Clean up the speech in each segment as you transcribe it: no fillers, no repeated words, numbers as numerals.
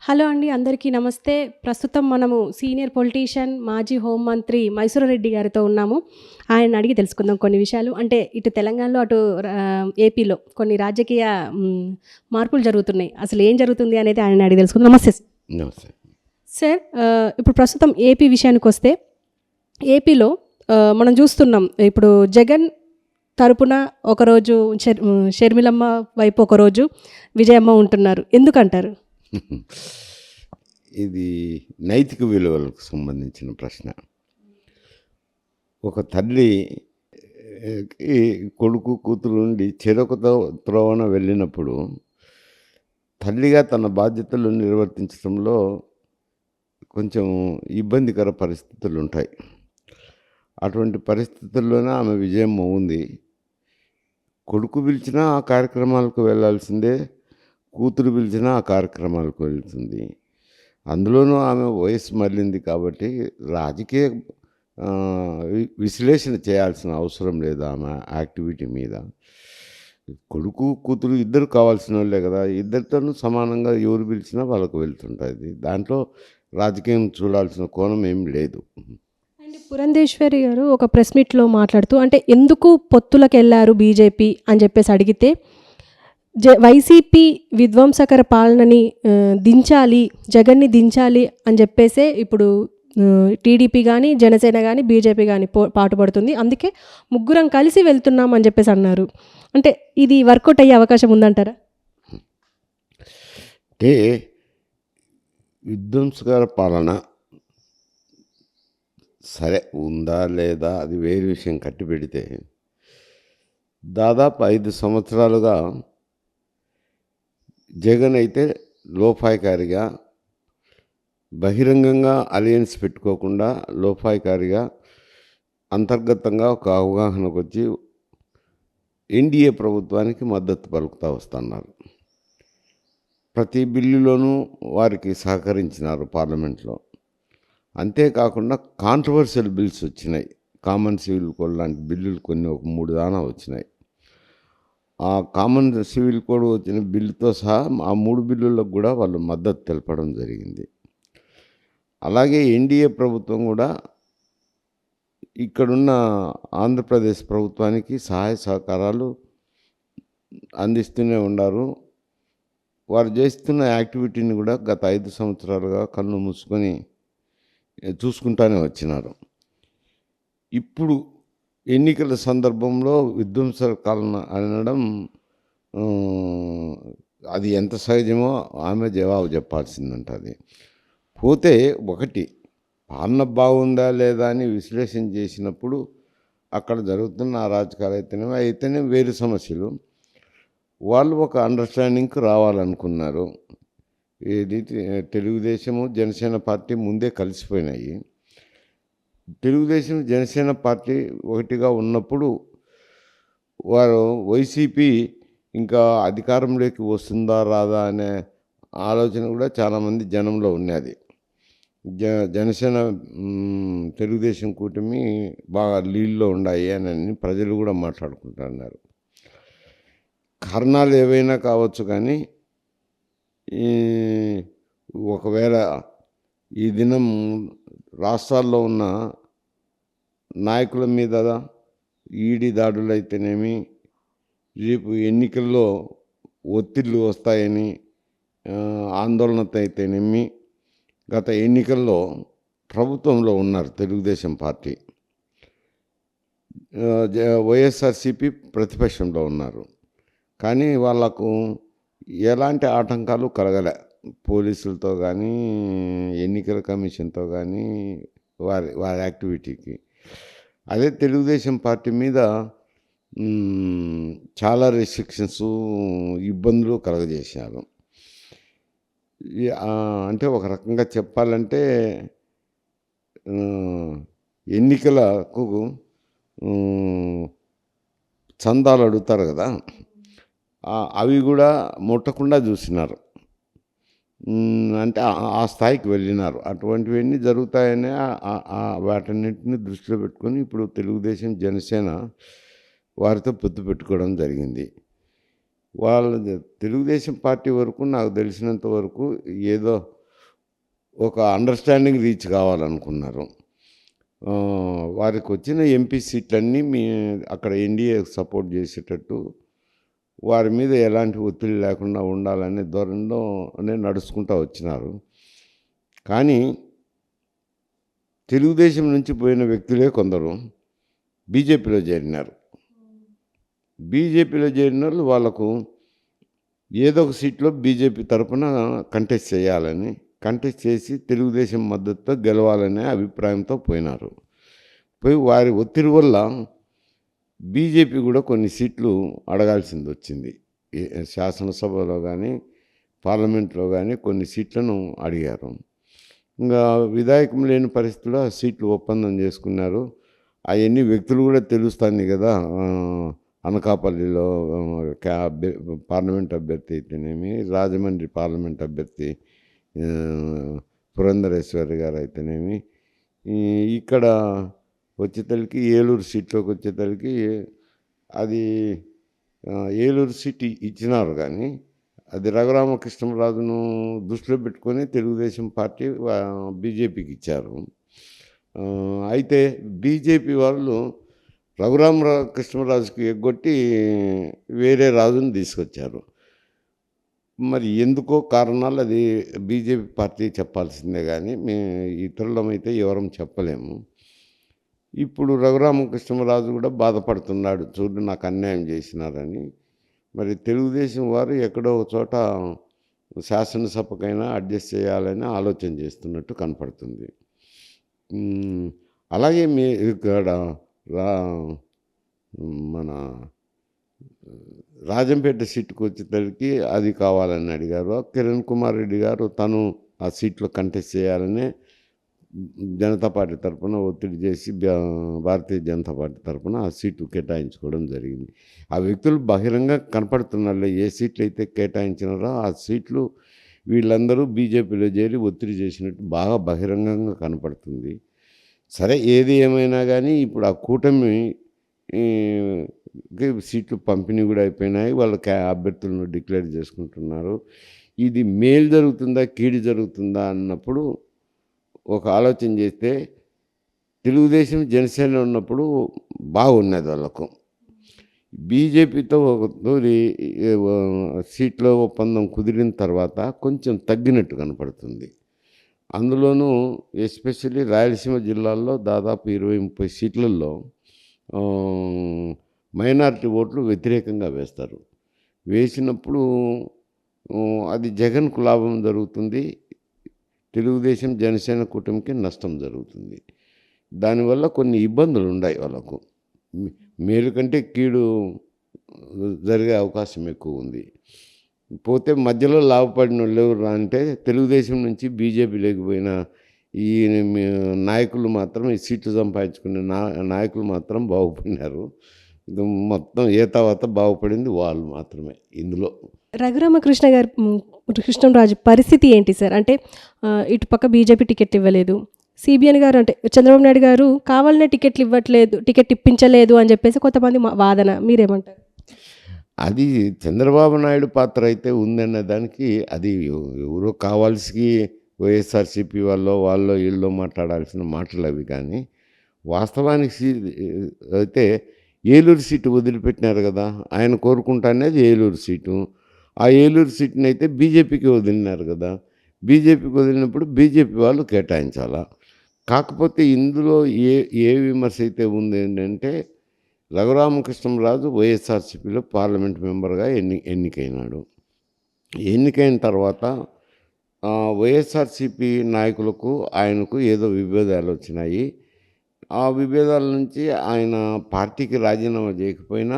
Hello అండి. అందరికీ నమస్తే. ప్రస్తుతం మనము సీనియర్ పొలిటీషియన్, మాజీ హోంమంత్రి మైసూరా రెడ్డి గారితో ఉన్నాము. ఆయన్ని అడిగి తెలుసుకుందాం కొన్ని విషయాలు. అంటే ఇటు తెలంగాణలో, అటు ఏపీలో కొన్ని రాజకీయ మార్పులు జరుగుతున్నాయి. అసలు ఏం జరుగుతుంది అనేది ఆయన్ని అడిగి తెలుసుకుందాం. నమస్తే నమస్తే సార్. ఇప్పుడు ప్రస్తుతం ఏపీ విషయానికొస్తే, ఏపీలో మనం చూస్తున్నాం. ఇప్పుడు జగన్ తరపున ఒకరోజు షర్మిలమ్మ వైపు ఒకరోజు విజయమ్మ ఉంటున్నారు. ఎందుకంటారు? ఇది నైతిక విలువలకు సంబంధించిన ప్రశ్న. ఒక తల్లి కొడుకు కూతురు నుండి చెరొక త్రోవన వెళ్ళినప్పుడు తల్లిగా తన బాధ్యతలు నిర్వర్తించడంలో కొంచెం ఇబ్బందికర పరిస్థితులు ఉంటాయి. అటువంటి పరిస్థితుల్లోనే ఆమె విజయమ్మ ఉంది. కొడుకు పిలిచినా ఆ కార్యక్రమాలకు వెళ్ళాల్సిందే, కూతురు పిలిచినా ఆ కార్యక్రమాలకు వెళ్తుంది. అందులోనూ ఆమె వయసు మళ్ళింది కాబట్టి రాజకీయ విశ్లేషణ చేయాల్సిన అవసరం లేదు ఆమె యాక్టివిటీ మీద. కొడుకు కూతురు ఇద్దరు కావాల్సిన వాళ్ళే కదా, ఇద్దరితోనూ సమానంగా ఎవరు పిలిచినా వాళ్ళకు వెళ్తుంటుంది. దాంట్లో రాజకీయం చూడాల్సిన కోణం ఏం లేదు. అండ్ పురంధేశ్వరి గారు ఒక ప్రెస్ మీట్లో మాట్లాడుతూ, అంటే ఎందుకు పొత్తులకు వెళ్ళారు బీజేపీ అని చెప్పేసి అడిగితే, వైసీపీ విధ్వంసకర పాలనని దించాలి, జగన్ని దించాలి అని చెప్పేసే ఇప్పుడు టీడీపీ కానీ, జనసేన కానీ, బీజేపీ కానీ పాటుపడుతుంది. అందుకే ముగ్గురం కలిసి వెళ్తున్నాం అని చెప్పేసి అన్నారు. అంటే ఇది వర్కౌట్ అయ్యే అవకాశం ఉందంటారా? అంటే విధ్వంసకర పాలన సరే ఉందా లేదా అది వేరే విషయం కట్టిపెడితే, దాదాపు 5 సంవత్సరాలుగా జగన్ అయితే లోపాయికారిగా బహిరంగంగా అలయన్స్ పెట్టుకోకుండా లోపాయికారిగా అంతర్గతంగా ఒక అవగాహనకు వచ్చి ఎన్డీఏ ప్రభుత్వానికి మద్దతు పలుకుతూ వస్తున్నారు. ప్రతి బిల్లులోనూ వారికి సహకరించినారు పార్లమెంట్లో. అంతేకాకుండా కాంట్రవర్షియల్ బిల్స్ వచ్చినాయి. కామన్ సివిల్ కోడ్ లాంటి బిల్లులు కొన్ని ఒక 3 దానా వచ్చినాయి. ఆ కామన్ సివిల్ కోడ్ వచ్చిన బిల్లుతో సహా ఆ 3 బిల్లులకు కూడా వాళ్ళు మద్దతు తెలపడం జరిగింది. అలాగే ఎన్డీఏ ప్రభుత్వం కూడా ఇక్కడున్న ఆంధ్రప్రదేశ్ ప్రభుత్వానికి సహాయ సహకారాలు అందిస్తూనే ఉన్నారు. వారు చేస్తున్న యాక్టివిటీని కూడా గత 5 సంవత్సరాలుగా కళ్ళు మూసుకొని చూసుకుంటానే వచ్చినారు. ఇప్పుడు ఎన్నికల సందర్భంలో విధ్వంసకాలను అనడం అది ఎంత సహజమో ఆమె జవాబు చెప్పాల్సిందంటుంది. పోతే ఒకటి పాలన బాగుందా లేదా అని విశ్లేషణ చేసినప్పుడు అక్కడ జరుగుతున్న అరాచకాలు అయితేనే వేరు సమస్యలు. వాళ్ళు ఒక అండర్స్టాండింగ్కి రావాలనుకున్నారు. ఏది తెలుగుదేశము జనసేన పార్టీ ముందే కలిసిపోయినాయి. తెలుగుదేశం జనసేన పార్టీ ఒకటిగా ఉన్నప్పుడు వారు వైసీపీ ఇంకా అధికారంలోకి వస్తుందా రాదా అనే ఆలోచన కూడా చాలామంది జనంలో ఉన్నది. జనసేన తెలుగుదేశం కూటమి బాగా లీడ్లో ఉన్నాయి అని ప్రజలు కూడా మాట్లాడుకుంటున్నారు. కారణాలు ఏవైనా కావచ్చు, కానీ ఒకవేళ ఈ దినం రాష్ట్రాల్లో ఉన్న నాయకుల మీద ఈడీ దాడులు అయితేనేమి, రేపు ఎన్నికల్లో ఒత్తిళ్లు వస్తాయని ఆందోళనతో అయితేనేమి, గత ఎన్నికల్లో ప్రభుత్వంలో ఉన్నారు తెలుగుదేశం పార్టీ, వైఎస్ఆర్సీపీ ప్రతిపక్షంలో ఉన్నారు. కానీ వాళ్లకు ఎలాంటి ఆటంకాలు కలగలే. పోలీసులతో కానీ, ఎన్నికల కమిషన్తో కానీ వారి యాక్టివిటీకి. అదే తెలుగుదేశం పార్టీ మీద చాలా రెస్ట్రిక్షన్స్, ఇబ్బందులు కలగజేశారు. అంటే ఒక రకంగా చెప్పాలంటే ఎన్నికలకు చందాలు అడుగుతారు కదా, అవి కూడా ముట్టకుండా చూసినారు. అంటే ఆ స్థాయికి వెళ్ళినారు. అటువంటివన్నీ జరుగుతాయని వాటన్నింటినీ దృష్టిలో పెట్టుకొని ఇప్పుడు తెలుగుదేశం జనసేన వారితో పొత్తు పెట్టుకోవడం జరిగింది. వాళ్ళ తెలుగుదేశం పార్టీ వరకు నాకు తెలిసినంత వరకు ఏదో ఒక అండర్స్టాండింగ్ రీచ్ కావాలనుకున్నారు. వారికి వచ్చిన ఎంపీ సీట్లన్నీ అక్కడ ఎన్డీఏకి సపోర్ట్ చేసేటట్టు వారి మీద ఎలాంటి ఒత్తిడి లేకుండా ఉండాలనే ధోరణిలోనే నడుచుకుంటూ వచ్చినారు. కానీ తెలుగుదేశం నుంచి పోయిన వ్యక్తులే కొందరు బీజేపీలో చేరినారు. బీజేపీలో చేరిన వాళ్ళు వాళ్ళకు ఏదో ఒక సీట్లో బీజేపీ తరఫున కంటెస్ట్ చేయాలని, కంటెస్ట్ చేసి తెలుగుదేశం మద్దతుతో గెలవాలనే అభిప్రాయంతో పోయినారు. పోయి వారి ఒత్తిడి వల్ల బీజేపీ కూడా కొన్ని సీట్లు అడగాల్సింది వచ్చింది. శాసనసభలో కానీ పార్లమెంట్లో కానీ కొన్ని సీట్లను అడిగారు. ఇంకా విధాయకం లేని పరిస్థితుల్లో ఆ సీట్లు ఒప్పందం చేసుకున్నారు. అవన్నీ వ్యక్తులు కూడా తెలుస్తుంది కదా. అనకాపల్లిలో పార్లమెంట్ అభ్యర్థి అయితేనేమి, రాజమండ్రి పార్లమెంట్ అభ్యర్థి పురంధరేశ్వరి గారు అయితేనేమి, ఇక్కడ వచ్చేతలకి ఏలూరు సీట్లోకి వచ్చేతలకి అది ఏలూరు సీట్ ఇచ్చినారు. కానీ అది రఘురామకృష్ణరాజును దృష్టిలో పెట్టుకొని తెలుగుదేశం పార్టీ బీజేపీకి ఇచ్చారు. అయితే బీజేపీ వాళ్ళు రఘురామకృష్ణరాజుకి ఎగ్గొట్టి వేరే రాజుని తీసుకొచ్చారు. మరి ఎందుకో కారణాలు అది బీజేపీ పార్టీ చెప్పాల్సిందే, కానీ ఇతరులమైతే ఎవరం చెప్పలేము. ఇప్పుడు రఘురామకృష్ణరాజు కూడా బాధపడుతున్నాడు, చూడు నాకు అన్యాయం చేసినారని. మరి తెలుగుదేశం వారు ఎక్కడో ఒక చోట శాసనసభకైనా అడ్జస్ట్ చేయాలని ఆలోచన చేస్తున్నట్టు కనపడుతుంది. అలాగే ఇక్కడ మన రాజంపేట సీటుకు వచ్చేసరికి అది కావాలని అడిగారు. కిరణ్ కుమార్ రెడ్డి గారు తను ఆ సీట్లో కంటెస్ట్ చేయాలని జనతా పార్టీ తరఫున ఒత్తిడి చేసి భారతీయ జనతా పార్టీ తరఫున ఆ సీటు కేటాయించుకోవడం జరిగింది. ఆ వ్యక్తులు బహిరంగ కనపడుతున్నారు. ఏ సీట్లు అయితే కేటాయించినారో ఆ సీట్లు వీళ్ళందరూ బీజేపీలో చేరి ఒత్తిడి చేసినట్టు బాగా బహిరంగంగా కనపడుతుంది. సరే, ఏది ఏమైనా కానీ ఇప్పుడు ఆ కూటమి సీట్లు పంపిణీ కూడా అయిపోయినాయి. వాళ్ళు అభ్యర్థులను డిక్లేర్ చేసుకుంటున్నారు. ఇది మేలు జరుగుతుందా కీడు జరుగుతుందా అన్నప్పుడు ఒక ఆలోచన చేస్తే తెలుగుదేశం జనసేన ఉన్నప్పుడు బాగున్నది వాళ్ళకు. బీజేపీతో ఒక తోలి సీట్లో ఒప్పందం కుదిరిన తర్వాత కొంచెం తగ్గినట్టు కనపడుతుంది. అందులోనూ ఎస్పెషల్లీ రాయలసీమ జిల్లాల్లో దాదాపు 20-30 సీట్లలో మైనారిటీ ఓట్లు వ్యతిరేకంగా వేస్తారు. వేసినప్పుడు అది జగన్కు లాభం జరుగుతుంది, తెలుగుదేశం జనసేన కూటమికి నష్టం జరుగుతుంది. దానివల్ల కొన్ని ఇబ్బందులు ఉన్నాయి వాళ్ళకు. మేలు కంటే కీడు జరిగే అవకాశం ఎక్కువ ఉంది. పోతే మధ్యలో లాభపడిన వాళ్ళు ఎవరు అంటే తెలుగుదేశం నుంచి బీజేపీ లేకపోయిన ఈ నాయకులు మాత్రం, ఈ సీట్లు సంపాదించుకునే నాయకులు మాత్రం బాగుపడినారు. ఇది మొత్తం తర్వాత బాగుపడింది వాళ్ళు మాత్రమే. ఇందులో రఘురామకృష్ణ గారు కృష్ణంరాజు పరిస్థితి ఏంటి సార్? అంటే ఇటుపక్క బీజేపీ టికెట్ ఇవ్వలేదు, సిబిఎన్ గారు అంటే చంద్రబాబు నాయుడు గారు కావాలనే టికెట్లు ఇవ్వట్లేదు, టికెట్ ఇప్పించలేదు అని చెప్పేసి కొంతమంది వాదన. మీరేమంటారు? అది చంద్రబాబు నాయుడు పాత్ర అయితే ఉందనే దానికి అది ఎవరో కావాల్సి వైఎస్ఆర్సీపీ వాళ్ళు వీళ్ళు మాట్లాడాల్సిన మాటలు అవి. కానీ వాస్తవానికి అయితే ఏలూరు సీటు వదిలిపెట్టినారు కదా, ఆయన కోరుకుంటానేది ఏలూరు సీటు. ఆ ఏలూరు సీటుని అయితే బీజేపీకి వదిలినారు కదా, బీజేపీకి వదిలినప్పుడు బీజేపీ వాళ్ళు కేటాయించాలా. కాకపోతే ఇందులో ఏ విమర్శ అయితే ఉంది ఏంటంటే రఘురామకృష్ణరాజు వైఎస్ఆర్సీపీలో పార్లమెంట్ మెంబర్గా ఎన్నికైనాడు. ఎన్నికైన తర్వాత వైఎస్ఆర్సీపీ నాయకులకు ఆయనకు ఏదో విభేదాలు వచ్చినాయి. ఆ విభేదాల నుంచి ఆయన పార్టీకి రాజీనామా చేయకపోయినా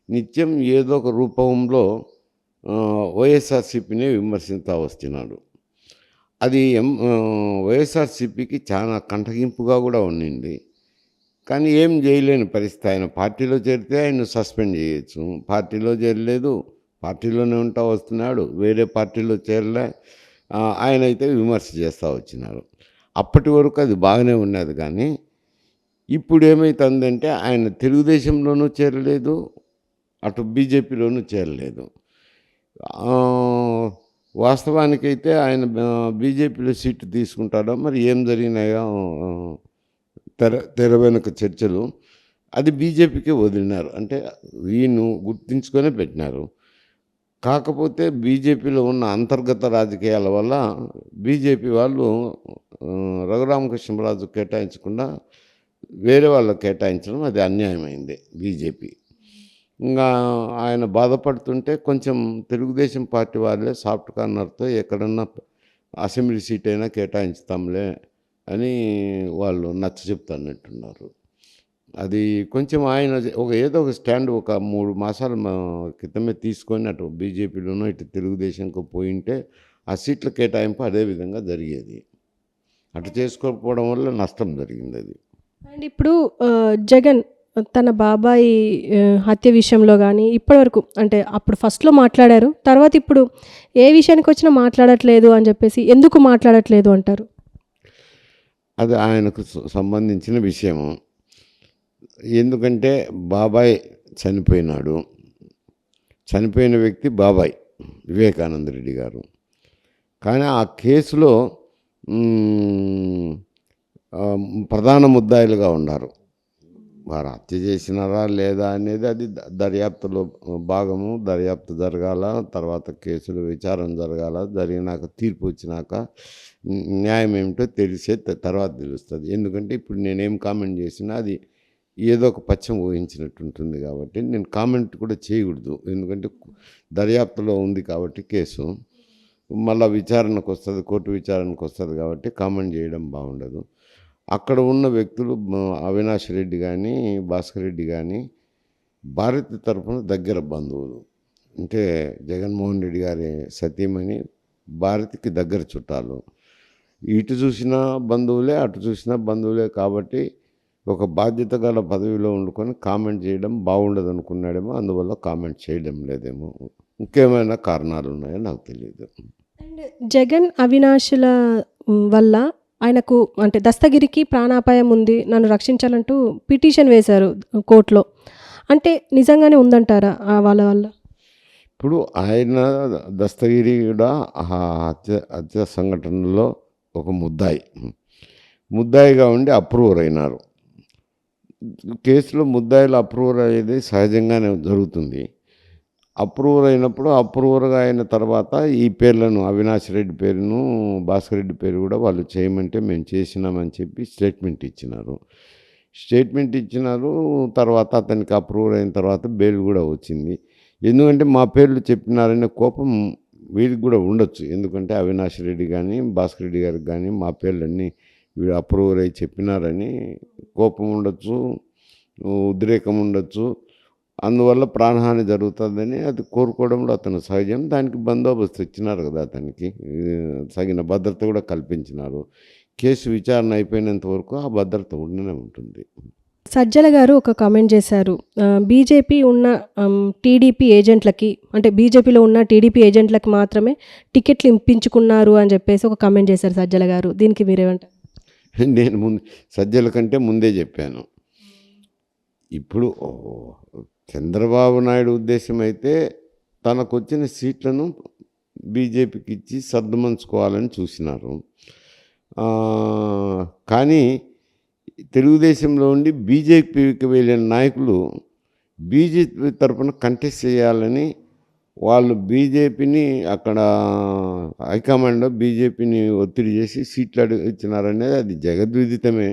నిత్యం ఏదో ఒక రూపంలో వైఎస్ఆర్సీపీని విమర్శిస్తూ వస్తున్నాడు. అది వైఎస్ఆర్సీపీకి చాలా కంటగింపుగా కూడా ఉండింది. కానీ ఏం చేయలేని పరిస్థితి. ఆయన పార్టీలో చేరితే ఆయన సస్పెండ్ చేయొచ్చు, పార్టీలో చేరలేదు, పార్టీలోనే ఉంటా వస్తున్నాడు, వేరే పార్టీలో చేరలే, ఆయన అయితే విమర్శ చేస్తూ వచ్చినారు. అప్పటి వరకు అది బాగానే ఉన్నది. కానీ ఇప్పుడు ఏమవుతుందంటే ఆయన తెలుగుదేశంలోనూ చేరలేదు, అటు బీజేపీలోనూ చేరలేదు. వాస్తవానికైతే ఆయన బీజేపీలో సీటు తీసుకుంటాడో మరి ఏం జరిగినాయో తెర వెనుక చర్చలు అది బీజేపీకే వదిలినారు. అంటే ఈయన గుర్తించుకొనే పెట్టినారు. కాకపోతే బీజేపీలో ఉన్న అంతర్గత రాజకీయాల వల్ల బీజేపీ వాళ్ళు రఘురామకృష్ణరాజు కేటాయించకుండా వేరే వాళ్ళకి కేటాయించడం అది అన్యాయమైంది బీజేపీ. ఇంకా ఆయన బాధపడుతుంటే కొంచెం తెలుగుదేశం పార్టీ వాళ్ళే సాఫ్ట్ కార్నర్తో ఎక్కడన్నా అసెంబ్లీ సీట్ అయినా కేటాయించుతాంలే అని వాళ్ళు నచ్చ చెప్తానట్టున్నారు. అది కొంచెం ఆయన ఏదో ఒక స్టాండ్ ఒక 3 మాసాల క్రితమే తీసుకొని అటు బీజేపీలోనో ఇటు తెలుగుదేశంకు పోయింటే ఆ సీట్ల కేటాయింపు అదే విధంగా జరిగేది. అటు చేసుకోకపోవడం వల్ల నష్టం జరిగింది అది. అండ్ ఇప్పుడు జగన్ తన బాబాయి హత్య విషయంలో కానీ ఇప్పటివరకు అంటే అప్పుడు ఫస్ట్లో మాట్లాడారు, తర్వాత ఇప్పుడు ఏ విషయానికి వచ్చినా మాట్లాడట్లేదు అని చెప్పేసి ఎందుకు మాట్లాడట్లేదు అంటారు? అది ఆయనకు సంబంధించిన విషయము. ఎందుకంటే బాబాయ్ చనిపోయినాడు. చనిపోయిన వ్యక్తి బాబాయ్ వివేకానంద రెడ్డి గారు. కానీ ఆ కేసులో ప్రధాన ముద్దాయిలుగా ఉన్నారు. వారు హత్య చేసినారా లేదా అనేది అది దర్యాప్తులో భాగము. దర్యాప్తు జరగాల, తర్వాత కేసులు విచారణ జరగాల, జరిగినాక తీర్పు వచ్చినాక న్యాయం ఏమిటో తెలిసే తర్వాత తెలుస్తుంది. ఎందుకంటే ఇప్పుడు నేనేం కామెంట్ చేసినా అది ఏదో ఒక పచ్చం ఊహించినట్టు ఉంటుంది కాబట్టి నేను కామెంట్ కూడా చేయకూడదు. ఎందుకంటే దర్యాప్తులో ఉంది కాబట్టి కేసు మళ్ళీ విచారణకు వస్తుంది, కోర్టు విచారణకు వస్తుంది కాబట్టి కామెంట్ చేయడం బాగుండదు. అక్కడ ఉన్న వ్యక్తులు అవినాష్ రెడ్డి కానీ భాస్కర్ రెడ్డి కానీ భారతి తరఫున దగ్గర బంధువులు. అంటే జగన్మోహన్ రెడ్డి గారి సతీమణి భారతికి దగ్గర చుట్టాలు. ఇటు చూసిన బంధువులే అటు చూసిన బంధువులే కాబట్టి ఒక బాధ్యత గల పదవిలో వండుకొని కామెంట్ చేయడం బాగుండదు అనుకున్నాడేమో, అందువల్ల కామెంట్ చేయడం లేదేమో. ఇంకేమైనా కారణాలు ఉన్నాయో నాకు తెలియదు. అండ్ జగన్ అవినాష్ల వల్ల ఆయనకు అంటే దస్తగిరికి ప్రాణాపాయం ఉంది, నన్ను రక్షించాలంటూ పిటిషన్ వేశారు కోర్టులో. అంటే నిజంగానే ఉందంటారా వాళ్ళ వల్ల? ఇప్పుడు ఆయన దస్తగిరి కూడా హత్య సంఘటనలో ఒక ముద్దాయిగా ఉండి అప్రూవర్ అయినారు. కేసులో ముద్దాయిలు అప్రూవర్ అయ్యేది సహజంగానే జరుగుతుంది. అప్రూవర్ అయినప్పుడు అప్రూవర్గా అయిన తర్వాత ఈ పేర్లను అవినాష్ రెడ్డి పేరును భాస్కర్ రెడ్డి పేరు కూడా వాళ్ళు చేయమంటే మేము చేసినామని చెప్పి స్టేట్మెంట్ ఇచ్చినారు. తర్వాత అతనికి అప్రూవర్ అయిన తర్వాత బెయిల్ కూడా వచ్చింది. ఎందుకంటే మా పేర్లు చెప్పినారనే కోపం వీరికి కూడా ఉండొచ్చు. ఎందుకంటే అవినాష్ రెడ్డి కానీ భాస్కర్ రెడ్డి గారికి కానీ మా పేర్లన్నీ వీడు అప్రూవర్ అయి చెప్పినారని కోపం ఉండొచ్చు, ఉద్రేకం ఉండొచ్చు. అందువల్ల ప్రాణహాని జరుగుతుందని అది కోరుకోవడంలో అతను సహజం. దానికి బందోబస్తు ఇచ్చినారు కదా, అతనికి తగిన భద్రత కూడా కల్పించినారు. కేసు విచారణ అయిపోయినంత వరకు ఆ భద్రత ఉండనే ఉంటుంది. సజ్జల గారు ఒక కామెంట్ చేశారు, బీజేపీ ఉన్న టీడీపీ ఏజెంట్లకి అంటే బీజేపీలో ఉన్న టీడీపీ ఏజెంట్లకి మాత్రమే టికెట్లు ఇప్పించుకున్నారు అని చెప్పేసి ఒక కామెంట్ చేశారు సజ్జల గారు. దీనికి మీరేమంటారు? నేను సజ్జల కంటే ముందే చెప్పాను. ఇప్పుడు చంద్రబాబు నాయుడు ఉద్దేశం అయితే తనకు వచ్చిన సీట్లను బీజేపీకి ఇచ్చి సర్దుమంచుకోవాలని చూసినారు. కానీ తెలుగుదేశంలో ఉండి బీజేపీకి వెళ్ళిన నాయకులు బీజేపీ తరఫున కంటెస్ట్ చేయాలని వాళ్ళు బీజేపీని అక్కడ హైకమాండ్లో బీజేపీని ఒత్తిడి చేసి సీట్లు ఇచ్చినారనేది అది జగద్విదితమే.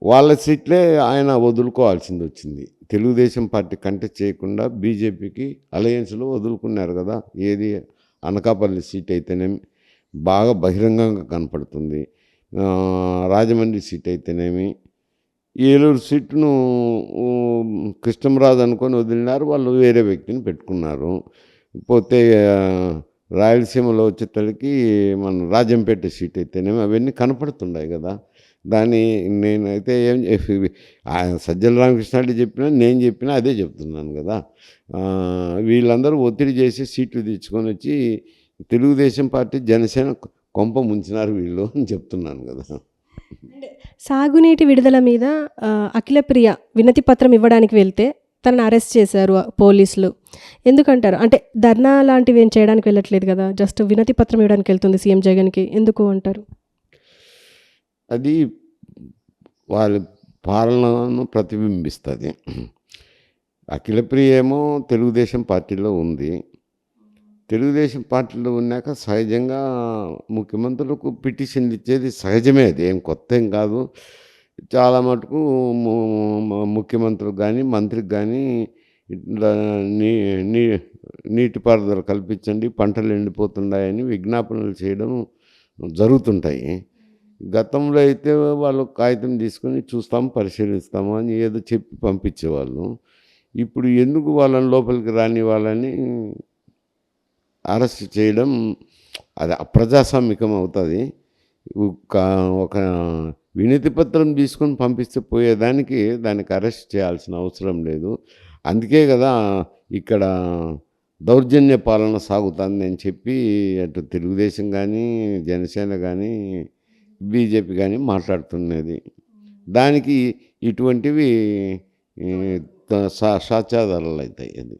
వాళ్ళ సీట్లే ఆయన వదులుకోవాల్సింది వచ్చింది. తెలుగుదేశం పార్టీ కంటెస్ట్ చేయకుండా బీజేపీకి అలయన్స్లో వదులుకున్నారు కదా. ఏది అనకాపల్లి సీట్ అయితేనేమి బాగా బహిరంగంగా కనపడుతుంది, రాజమండ్రి సీట్ అయితేనేమి, ఏలూరు సీటును కృష్ణంరాజు అనుకొని వదిలినారు, వాళ్ళు వేరే వ్యక్తిని పెట్టుకున్నారు. పోతే రాయలసీమలో వచ్చేటప్పటికి మన రాజంపేట సీట్ అయితేనేమి అవన్నీ కనపడుతున్నాయి కదా. దాన్ని నేనైతే సజ్జల రామకృష్ణారెడ్డి చెప్పినా నేను చెప్పినా అదే చెప్తున్నాను కదా. వీళ్ళందరూ ఒత్తిడి చేసి సీట్లు తెచ్చుకొని వచ్చి తెలుగుదేశం పార్టీ జనసేన కొంప ముంచినారు వీళ్ళు అని చెప్తున్నాను కదా. సాగునీటి విడుదల మీద అఖిలప్రియ వినతి పత్రం ఇవ్వడానికి వెళ్తే తనని అరెస్ట్ చేశారు పోలీసులు. ఎందుకంటారు? అంటే ధర్నా లాంటివి ఏం చేయడానికి వెళ్ళట్లేదు కదా! జస్ట్ వినతి పత్రం ఇవ్వడానికి వెళ్తుంది సీఎం జగన్‌కి. ఎందుకు అంటారు? అది వాళ్ళ పాలనను ప్రతిబింబిస్తుంది. అఖిలప్రియ ఏమో తెలుగుదేశం పార్టీలో ఉంది. తెలుగుదేశం పార్టీలో ఉన్నాక సహజంగా ముఖ్యమంత్రులకు పిటిషన్లు ఇచ్చేది సహజమే, అది ఏం కొత్త ఏం కాదు. చాలా మటుకు ముఖ్యమంత్రికి కానీ మంత్రికి కానీ ఇట్లా నీ నీ నీటిపారుదల కల్పించండి, పంటలు ఎండిపోతున్నాయని విజ్ఞాపనలు చేయడం జరుగుతుంటాయి. గతంలో అయితే వాళ్ళు కాగితం తీసుకొని చూస్తాము, పరిశీలిస్తాము అని ఏదో చెప్పి పంపించేవాళ్ళు. ఇప్పుడు ఎందుకు వాళ్ళని లోపలికి రాని వాళ్ళని అరెస్ట్ చేయడం అది అప్రజాస్వామికం అవుతుంది. ఒక వినతి పత్రం తీసుకొని పంపిస్తే పోయేదానికి దానికి అరెస్ట్ చేయాల్సిన అవసరం లేదు. అందుకే కదా ఇక్కడ దౌర్జన్య పాలన సాగుతుంది అని చెప్పి అటు తెలుగుదేశం కానీ, జనసేన కానీ, బీజేపీ కానీ మాట్లాడుతున్నది. దానికి ఇటువంటివి సాక్ష్యాధారాలు అవుతాయి. అది